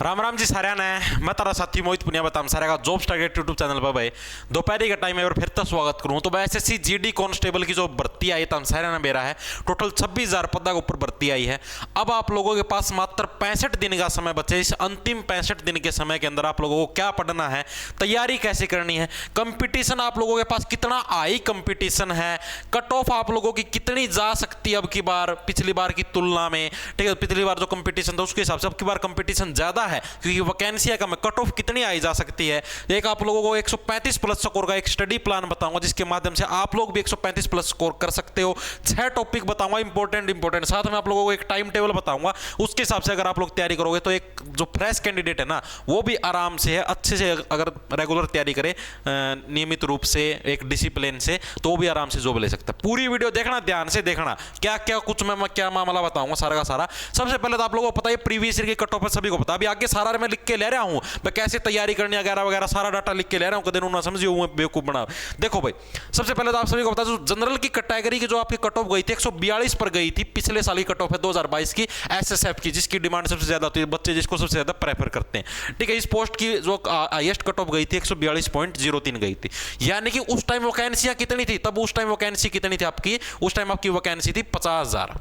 राम राम जी सारे ने मैं तारा साथी मोहित पुनिया बताऊं सारे का जॉब टारगेट यूट्यूब चैनल पर भाई दोपहर का टाइम है और फिर तो स्वागत करूं। तो भाई एसएससी जीडी कांस्टेबल की जो भर्ती आई तम सारे ने मेरा है टोटल 26,000 पद के ऊपर भर्ती आई है। अब आप लोगों के पास मात्र 65 दिन का समय बचे। इस अंतिम 65 दिन के समय के अंदर आप लोगों को क्या पढ़ना है, तैयारी कैसे करनी है, कंपटीशन आप लोगों के पास कितना हाई कंपटीशन है, कट ऑफ आप लोगों की कितनी जा सकती है अब की बार पिछली बार की तुलना में। ठीक है, पिछली बार जो कंपटीशन था उसके हिसाब से अब की बार कंपटीशन ज्यादा है क्योंकि वैकेंसी कम है, कट ऑफ कितनी आई जा सकती है। एक आप लोगों को 135 प्लस स्कोर का एक स्टडी प्लान बताऊंगा जिसके माध्यम से आप लोग भी 135 प्लस स्कोर कर सकते हो। 6 टॉपिक बताऊंगा इंपॉर्टेंट, साथ में आप लोगों को एक टाइम टेबल बताऊंगा। उसके हिसाब से अगर आप लोग तैयारी करोगे तो एक जो फ्रेश कैंडिडेट है ना वो भी आराम से है, अच्छे से अगर रेगुलर तैयारी करे नियमित रूप से एक डिसिप्लिन से तो भी आराम से जॉब ले सकता है। पूरी वीडियो देखना, ध्यान से देखना, क्या क्या कुछ मैं क्या मामला बताऊंगा सारा का सारा। सबसे पहले तो आप लोगों को पता है प्रीवियस ईयर की कट ऑफ सभी को पता, अभी आगे सारा मैं लिख के ले रहा हूं, मैं कैसे तैयारी करनी वगैरह वगैरह सारा डाटा लिख के ले रहा हूं, कदे ना समझिए मैं बेवकूफ बना। देखो भाई सबसे पहले तो आप सभी को पता है जो जनरल की कैटेगरी की जो आपकी कट ऑफ गई थी 142 पर गई थी। पिछले साल की कट ऑफ है 2022 की एसएसएफ की, जिसकी डिमांड सबसे ज्यादा होती है, बच्चे जिसको सबसे ज्यादा प्रेफर करते हैं। ठीक है, इस पोस्ट की जो हाईएस्ट कट ऑफ गई थी 142.03 गई थी। यानी कि उस टाइम वैकेंसियां कितनी थी, तब उस टाइम वैकेंसी कितनी थी आपकी, उस टाइम आपकी वैकेंसी थी 50,000।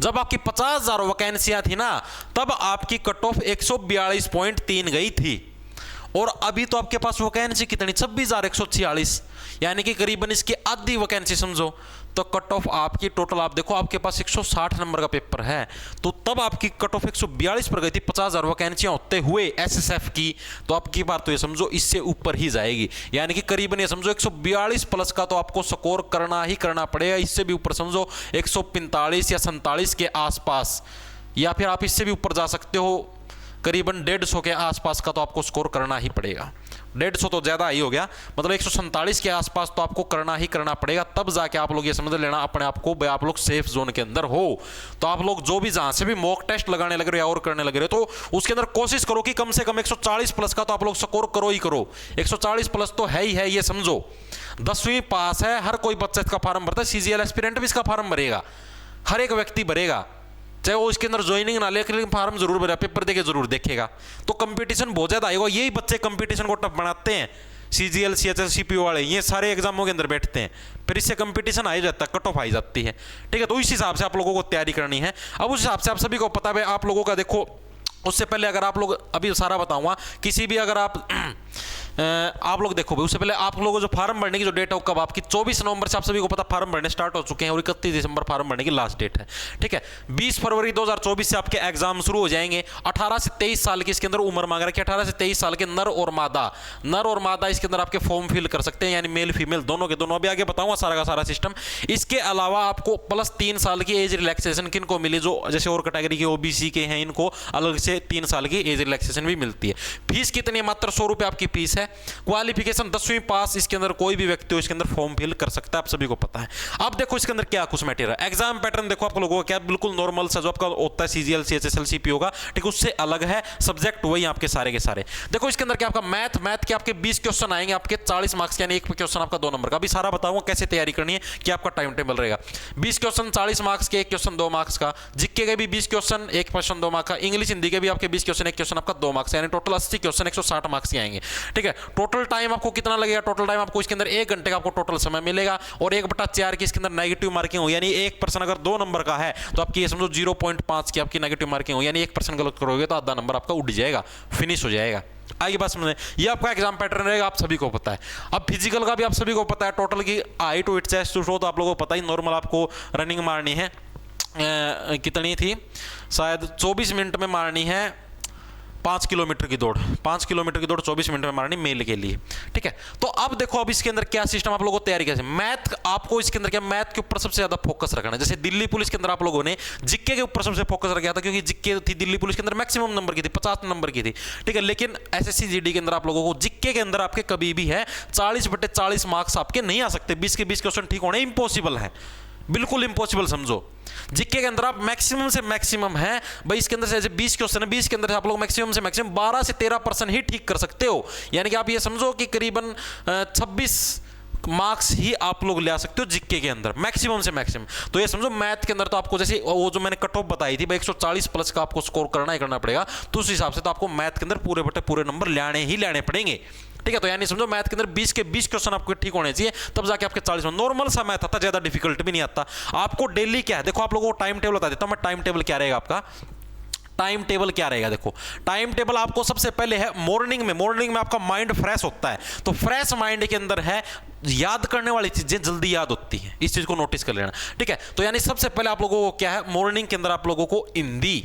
जब आपकी 50,000 वैकेंसियां थी ना तब आपकी कट ऑफ 142.3 गई थी। और अभी तो आपके पास वैकेंसी कितनी 26,146, यानी कि करीबन इसकी आधी वैकेंसी समझो। तो कट ऑफ आपकी टोटल आप देखो आपके पास 160 नंबर का पेपर है तो तब आपकी कट ऑफ 142 पर गई थी 50,000 वैकेंसियां होते हुए एसएसएफ की। तो आपकी बार तो ये समझो इससे ऊपर ही जाएगी, यानी कि करीबन ये समझो 142 प्लस का तो आपको स्कोर करना ही करना पड़ेगा। इससे भी ऊपर समझो 145 या 47 के आसपास, या फिर आप इससे भी ऊपर जा सकते हो करीबन 150 के आसपास का तो आपको स्कोर करना ही पड़ेगा। 150 तो ज्यादा ही हो गया, मतलब 147 के आसपास तो आपको करना ही करना पड़ेगा, तब जाके आप लोग ये समझ लेना अपने आप को आप लोग सेफ जोन के अंदर हो। तो आप लोग जो भी जहां से भी मॉक टेस्ट लगाने लग रहे हो या और करने लग रहे हो तो उसके अंदर कोशिश करो कि कम से कम 140 प्लस का तो आप लोग स्कोर करो ही करो। 140 प्लस तो है ही है, ये समझो 10वीं पास है, हर कोई बच्चा इसका फॉर्म भरता है, सीजीएल एस्पिरेंट भी इसका फॉर्म भरेगा, हर एक व्यक्ति भरेगा, चाहे वो इसके अंदर ज्वाइनिंग ना ले लेकिन फॉर्म जरूर भरेगा, पेपर देके जरूर देखेगा। तो कंपटीशन बहुत ज्यादा आएगा, यही बच्चे कंपटीशन को टफ बनाते हैं। सीजीएल सीएचएल सीपीओ वाले ये सारे एग्जामों के अंदर बैठते हैं, फिर इससे कंपटीशन आ ही जाता है, कट ऑफ आ ही जाती है। ठीक है, तो इस हिसाब से आप लोगों को तैयारी करनी है। अब उस हिसाब से आप सभी को पता है आप लोगों का देखो, उससे पहले अगर आप लोग अभी सारा बताऊंगा किसी भी अगर आप लोग देखो भाई, उससे पहले आप लोगों को जो फार्म भरने की जो डेट है कब आपकी 24 नवंबर से आप सभी को पता फार्म भरने स्टार्ट हो चुके हैं और 31 दिसंबर फार्म भरने की लास्ट डेट है। ठीक है, 20 फरवरी 2024 से आपके एग्जाम शुरू हो जाएंगे। 18 से 23 साल की इसके अंदर उम्र मांग रखी है, 18 से 23 साल के नर और मादा इसके अंदर आपके फॉर्म फिल कर सकते हैं, यानी मेल फीमेल दोनों के दोनों। अभी आगे बताऊंगा सारा का सारा सिस्टम। इसके अलावा आपको प्लस 3 साल की एज रिलैक्सेशन किन को मिली, जो जैसे और कैटेगरी के ओबीसी के हैं इनको अलग से 3 साल की एज रिलैक्सेशन भी मिलती है। फीस कितनी है, मात्र 100 रुपए आपकी फीस है। क्वालिफिकेशन 10वीं पास, इसके अंदर कोई भी व्यक्ति हो इसके अंदर फॉर्म फिल कर सकता है, आप सभी को पता है। अब देखो इसके अंदर क्या कुछ मैटेरियल, एग्जाम पैटर्न देखो आप लोगों को क्या बिल्कुल नॉर्मल सा जो आपका होता है सीजीएल सीएचएसएल सीपीओ का, ठीक उससे अलग है। सब्जेक्ट वही आपके सारे के सारे। देखो इसके अंदर क्या आपका मैथ के आपके 20 क्वेश्चन आएंगे आपके 40 मार्क्स, यानी एक क्वेश्चन आपका 2 नंबर का। अभी सारा बताऊंगा कैसे तैयारी करनी है, क्या आपका टाइम टेबल रहेगा। 20 क्वेश्चन 40 मार्क्स के, एक क्वेश्चन 2 मार्क्स का। जीके के भी 20 क्वेश्चन, एक क्वेश्चन 2 मार्क्स का। इंग्लिश हिंदी के भी आपके 20 क्वेश्चन, एक क्वेश्चन आपका 2 मार्क्स, यानी टोटल 80 क्वेश्चन 160 मार्क्स के आएंगे। ठीक है, टोटल टाइम आपको कितना लगेगा, टोटल टाइम आपको इसके अंदर 1 घंटे का आपको टोटल समय मिलेगा। और 1/4 की इसके अंदर नेगेटिव मार्किंग हो, यानी 1% अगर 2 नंबर का है तो आपकी ये समझो 0.5 की आपकी नेगेटिव मार्किंग हो, यानी 1% गलत करोगे तो आधा नंबर आपका उड़ जाएगा, फिनिश हो जाएगा। आगे बात समझे, ये आपका एग्जाम पैटर्न रहेगा, आप सभी को पता है। अब फिजिकल का भी आप सभी को पता है, टोटल की हाइट वेट चेस्ट तो आप लोगों को पता ही। नॉर्मल आपको रनिंग मारनी है, कितनी थी शायद 24 मिनट में मारनी है 5 किलोमीटर की दौड़, 5 किलोमीटर की दौड़ 24 मिनट में मारनी मेल के लिए। ठीक है, तो अब देखो अब इसके अंदर क्या सिस्टम आप लोगों को तैयारी कैसे। मैथ आपको इसके अंदर क्या, मैथ के ऊपर सबसे ज्यादा फोकस रखना है। जैसे दिल्ली पुलिस के अंदर आप लोगों ने जीके के ऊपर सबसे फोकस रखा था, क्योंकि जीके थी दिल्ली पुलिस के अंदर मैक्सिमम नंबर की थी, 50 नंबर की थी। ठीक है, लेकिन एसएससी जीडी के अंदर आप लोगों को जीके के अंदर आपके कभी भी है 40/40 मार्क्स आपके नहीं आ सकते। 20 के 20 क्वेश्चन ठीक होने इम्पॉसिबल है, बिल्कुल इम्पॉसिबल समझो। जीके के अंदर आप मैक्सिमम से मैक्सिमम है भाई, इसके अंदर से 20 क्वेश्चन है, 20 के अंदर से आप लोग मैक्सिमम से मैक्सिमम 12 से 13% ही ठीक कर सकते हो। यानी कि आप ये समझो कि करीबन 26 मार्क्स ही आप लोग ले आ सकते हो जीके के अंदर, मैक्सिमम से मैक्सिमम। तो ये समझो मैथ के अंदर तो आपको जैसे वो जो मैंने कट ऑफ बताई थी भाई 140 प्लस का आपको स्कोर करना ही करना पड़ेगा, तो उस हिसाब से तो आपको मैथ के अंदर पूरे बटे पूरे नंबर लाने ही लाने पड़ेंगे। ठीक है, तो यानी समझो मैथ के अंदर 20 के 20 क्वेश्चन आपके ठीक होने चाहिए, तब जाके आपके 40 में नॉर्मल सा मैथ आता, ज्यादा डिफिकल्ट भी नहीं आता। आपको डेली क्या है, देखो आप लोगों को टाइम टेबल बता देता हूं मैं। टाइम टेबल क्या रहेगा आपका, टाइम टेबल क्या रहेगा, देखो टाइम टेबल आपको सबसे पहले है मॉर्निंग में आपका माइंड फ्रेश होता है, तो फ्रेश माइंड के अंदर है याद करने वाली चीजें जल्दी याद होती हैं, इस चीज को नोटिस कर लेना। ठीक है, तो यानी सबसे पहले आप लोगों को क्या है, मॉर्निंग के अंदर आप लोगों को हिंदी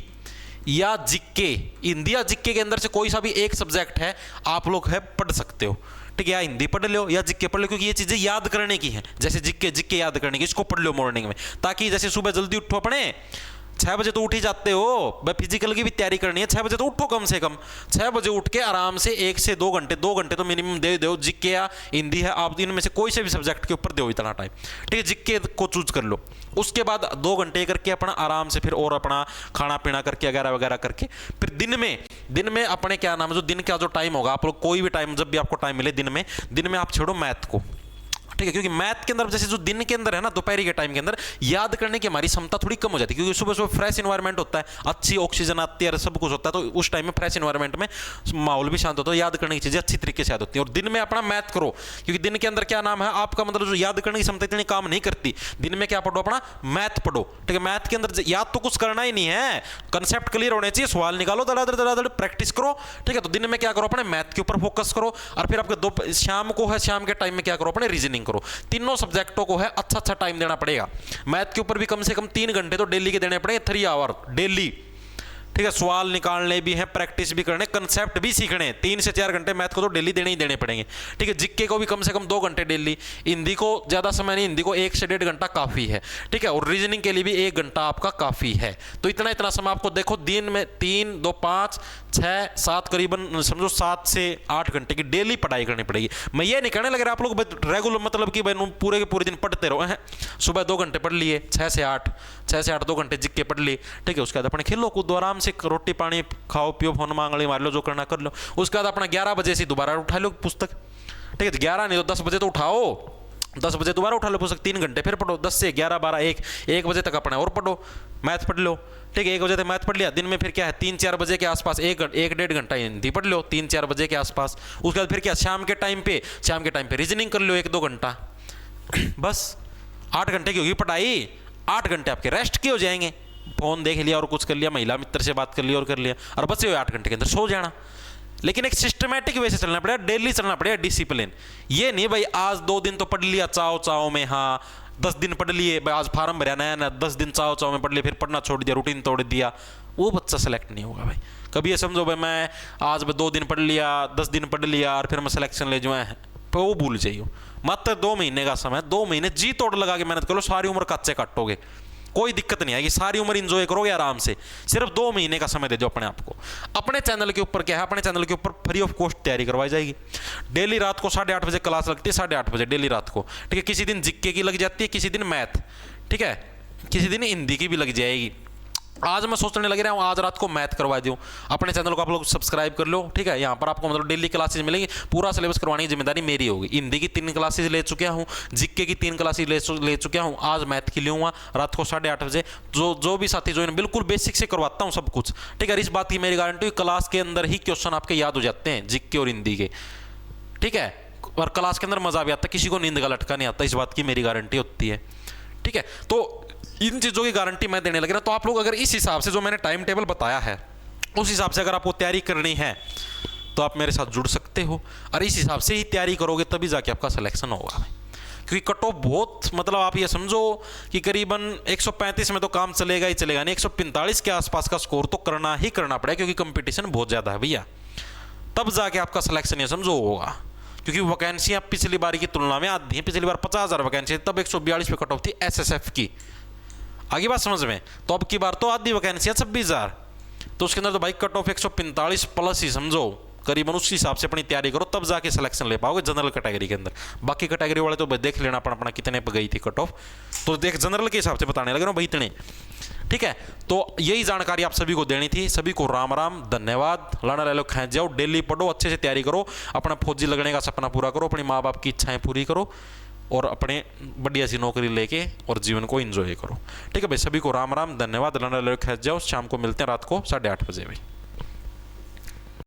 या जीके, हिंदी या जीके के अंदर से कोई सा भी एक सब्जेक्ट है आप लोग है पढ़ सकते हो। ठीक है, या हिंदी पढ़ लो या जीके पढ़ लो, क्योंकि ये चीजें याद करने की हैं। जैसे जीके याद करने की, इसको पढ़ लो मॉर्निंग में, ताकि जैसे सुबह जल्दी उठो, अपने 6 बजे तो उठ ही जाते हो भाई, फिजिकल की भी तैयारी करनी है, 6 बजे तो उठो कम से कम। 6 बजे उठ के आराम से 1 से 2 घंटे तो मिनिमम दे दो। जीके या हिंदी है, आप इनमें से कोई से भी सब्जेक्ट के ऊपर दो इतना टाइम। ठीक है, जीके को चूज कर लो। उसके बाद 2 घंटे करके अपना आराम से फिर और अपना खाना पीना करके वगैरह वगैरह करके फिर दिन में अपने क्या नाम है, जो दिन का जो टाइम होगा, आप लोग कोई भी टाइम जब भी आपको टाइम मिले दिन में आप छेड़ो मैथ को। ठीक है, क्योंकि मैथ के अंदर जैसे जो दिन के अंदर है ना, दोपहरी के टाइम के अंदर याद करने की हमारी क्षमता थोड़ी कम हो जाती है, क्योंकि सुबह सुबह फ्रेश इन्वायरमेंट होता है, अच्छी ऑक्सीजन आती है, सब कुछ होता है, तो उस टाइम में फ्रेश इन्वायरमेंट में माहौल भी शांत होता है, याद करने की चीजें अच्छी तरीके से याद होती है। और दिन में अपना मैथ करो, क्योंकि दिन के अंदर क्या नाम है आपका, मतलब जो याद करने की क्षमता इतनी काम नहीं करती। दिन में क्या पढ़ो, अपना मैथ पढ़ो। ठीक है, मैथ के अंदर याद तो कुछ करना ही नहीं है, कंसेप्ट क्लियर होने चाहिए, सवाल निकालो, दलादड़ प्रैक्टिस करो। ठीक है, तो दिन में क्या करो, अपने मैथ के ऊपर फोकस करो, और फिर आपके शाम को है, शाम के टाइम में क्या करो, अपने रीजनिंग करो। तीनों सब्जेक्टों को है अच्छा टाइम देना पड़ेगा। मैथ के ऊपर भी कम से कम 3 घंटे तो डेली के देने पड़ेंगे, 3 आवर डेली। ठीक है, सवाल निकालने भी है, प्रैक्टिस भी करने, कंसेप्ट भी सीखने, 3 से 4 घंटे मैथ को तो डेली देने ही देने पड़ेंगे। ठीक है, जीके को भी कम से कम 2 घंटे डेली, हिंदी को ज्यादा समय नहीं, हिंदी को 1 से 1.5 घंटा काफी है। ठीक है, और रीजनिंग के लिए भी 1 घंटा आपका काफी है। तो इतना समय आपको देखो, दिन में 3, 2, 5, 6, 7 करीबन समझो 7 से 8 घंटे की डेली पढ़ाई करनी पड़ेगी। मैं ये नहीं कहने लग रहा आप लोग रेगुलर मतलब कि पूरे के पूरे दिन पढ़ते रहो हैं। सुबह 2 घंटे पढ़ लिए, 6 से 8 2 घंटे जीके पढ़ लिए। ठीक है, उसके बाद अपने खेलो कूदो, आराम से रोटी पानी खाओ पियो, फोन मांगली मार लो, जो करना कर लो। उसके बाद अपना 11 बजे से दोबारा उठा लो पुस्तक। ठीक है, 11 नहीं तो 10 बजे तो उठाओ, 10 बजे दोबारा उठा लो पुस्तक, 3 घंटे फिर पढ़ो, 10 से 11, 12, 1 बजे तक अपना और पढ़ो, मैथ पढ़ लो। ठीक है, 1 बजे तक मैथ पढ़ लिया। दिन में फिर क्या है, 3-4 बजे के आसपास 1-1.5 घंटा हिंदी पढ़ लो, 3-4 बजे के आसपास। उसके बाद फिर क्या, शाम के टाइम पे रीजनिंग कर लो 1-2 घंटा। बस 8 घंटे की होगी पढ़ाई, 8 घंटे आपके रेस्ट के हो जाएंगे, फोन देख लिया और कुछ कर लिया, महिला मित्र से बात कर लिया और कर लिया, और बचे हुए 8 घंटे के अंदर सो जाना। लेकिन एक सिस्टमैटिक वे से चलना पड़ेगा, डेली चलना पड़ेगा, डिसिप्लिन। ये नहीं भाई आज 2 दिन तो पढ़ लिया चाव में, हाँ 10 दिन पढ़ लिए भाई, आज फार्म भरा नया 10 दिन चाव में पढ़ लिया, फिर पढ़ना छोड़ दिया, रूटीन तोड़ दिया, वो बच्चा सेलेक्ट नहीं होगा भाई। कभी ये समझो भाई मैं आज 2 दिन पढ़ लिया, 10 दिन पढ़ लिया और फिर मैं सिलेक्शन ले जाऊँ, तो वो भूल जाइए। मात्र 2 महीने का समय, 2 महीने जी तोड़ लगा के मेहनत करो, सारी उम्र कच्चे काटोगे, कोई दिक्कत नहीं आएगी, सारी उम्र एंजॉय करोगे आराम से। सिर्फ 2 महीने का समय दे दो अपने आप को। अपने चैनल के ऊपर क्या है, अपने चैनल के ऊपर फ्री ऑफ कॉस्ट तैयारी करवाई जाएगी। डेली रात को 8:30 बजे क्लास लगती है, 8:30 बजे डेली रात को। ठीक है, किसी दिन जीके की लग जाती है, किसी दिन मैथ, ठीक है, किसी दिन हिंदी की भी लग जाएगी। आज मैं सोचने लग रहा हूँ आज रात को मैथ करवा दूँ। अपने चैनल को आप लोग सब्सक्राइब कर लो। ठीक है, यहाँ पर आपको मतलब डेली क्लासेज मिलेंगी, पूरा सिलेबस करवाने की जिम्मेदारी मेरी होगी। हिंदी की 3 क्लासेज ले चुका हूँ, जीके की 3 क्लासेज ले चुका हूँ, आज मैथ की लूँगा रात को 8:30 बजे। जो भी साथी ज्वाइन, बिल्कुल बेसिक से करवाता हूँ सब कुछ। ठीक है, इस बात की मेरी गारंटी, क्लास के अंदर ही क्वेश्चन आपके याद हो जाते हैं जीके और हिंदी के। ठीक है, और क्लास के अंदर मजा भी आता है, किसी को नींद का लटका नहीं आता, इस बात की मेरी गारंटी होती है। ठीक है, तो इन चीज़ों की गारंटी मैं देने लग रहा। तो आप लोग अगर इस हिसाब से जो मैंने टाइम टेबल बताया है, उस हिसाब से अगर आपको तैयारी करनी है तो आप मेरे साथ जुड़ सकते हो, और इस हिसाब से ही तैयारी करोगे तभी जाके आपका सिलेक्शन होगा। क्योंकि कट ऑफ बहुत, मतलब आप ये समझो कि करीबन 135 में तो काम चलेगा ही चलेगा नहीं, 145 के आसपास का स्कोर तो करना ही करना पड़ेगा, क्योंकि कंपटीशन बहुत ज़्यादा है भैया, तब जाके आपका सिलेक्शन ये समझो होगा। क्योंकि वैकेंसियाँ पिछली बार की तुलना में आधी हैं, पिछली बार 50,000 वैकेंसी, तब 142 पे कट ऑफ थी SSF की। आगे बात समझ में, तो अब की बार तो आधी वैकेंसियाँ 26,000, तो उसके अंदर तो भाई कट ऑफ 145 प्लस ही समझो, करीबन उस हिसाब से अपनी तैयारी करो, तब जाके सिलेक्शन ले पाओगे जनरल कैटेगरी के अंदर। बाकी कैटेगरी वाले तो देख लेना अपना कितने पे गई थी कट ऑफ, तो देख जनरल के हिसाब से बताने लगे ना भाई इतने। ठीक है, तो यही जानकारी आप सभी को देनी थी। सभी को राम राम, धन्यवाद। लाना ले लो, खेच जाओ, डेली पढ़ो, अच्छे से तैयारी करो, अपना फौजी लगने का सपना पूरा करो, अपनी माँ बाप की इच्छाएं पूरी करो। और अपने बढ़िया सी नौकरी लेके और जीवन को एंजॉय करो। ठीक है भाई, सभी को राम राम, धन्यवाद। लंडन खैस जाओ, शाम को मिलते हैं रात को 8:30 बजे भाई।